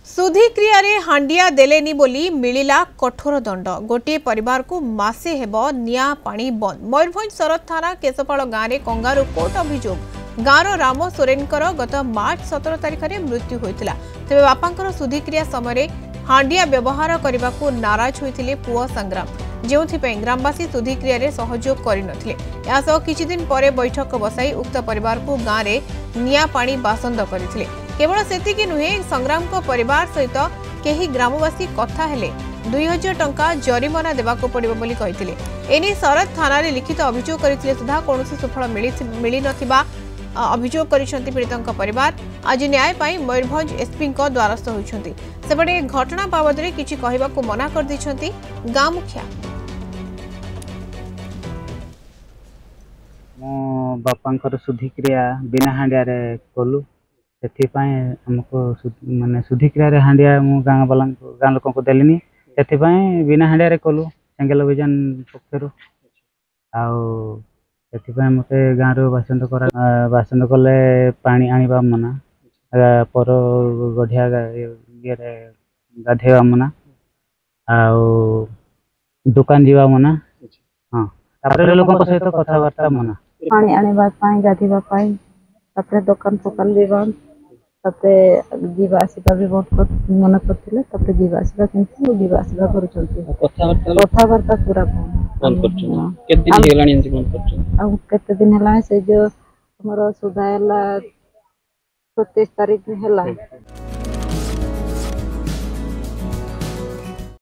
सुधिक्रिया रे हांडिया देलेनी बोली मिलिला कठोर दंड। गोटे परिवार को मासे हेब निया पानी बंद। मयूरभंज सरद थाना केशपाल गाँव में कंगारू कोर्ट अभियोग। गाँवर राम सोरेनकर गत मार्च 17 तारिख में मृत्यु होता। तेज बापांकर सुधिक्रिया समय हांडिया व्यवहार करने को नाराज होते पुओ संग्राम, जो ग्रामवासी सुधिक्रिया रे सहयोग करनथिले। किछि दिन पर बैठक बसाई उक्त परिवार को गाँव में निया पानी बासंद करथिले। केवल सेतिकी नुहे, संग्राम को परिवार सहित केही ग्रामवासी कथा हेले 2000 टंका जरिमाना देवाको पड़िबो बोली कहिथिले। एनी सरद थाना रे लिखित अभियोग करथिले सुधा कोनोसी सुफल मिली नथिबा अभियोग करिसंती पीड़ितंक परिवार। आज न्याय पाई मयूरभंज एसपी को द्वारस्थ होइछंती। सेबडे घटना बाबद रे किछि कहिबाको मना कर दिछंती गाँ मुखिया। मो बापांकर सुधिक्रिया बिना हांडिया रे कोलु हमको माने सुधिक्रिया रे हांडिया मु गाँ लोक को देलिनी। बिना हांडिया रे कोलु सेंगल अभियान पक्षर मते गाँ रो बासंद कले पानी आनिबा मना, पर गढ़िया ये गाधेवा मना, दुकान जीवा मना। हाँ, तापर लोक सहित कथबार्ता मना। पानी आनिबा पाई गाधेवा पाई तापर दुकान पकान जीवा जीवा आसवा भी बहुत मन करते जीवा आसवा जीवा आसवा कथबार्ता पूरा केते दिन है से जो हमर सुधा 27 तारिख है।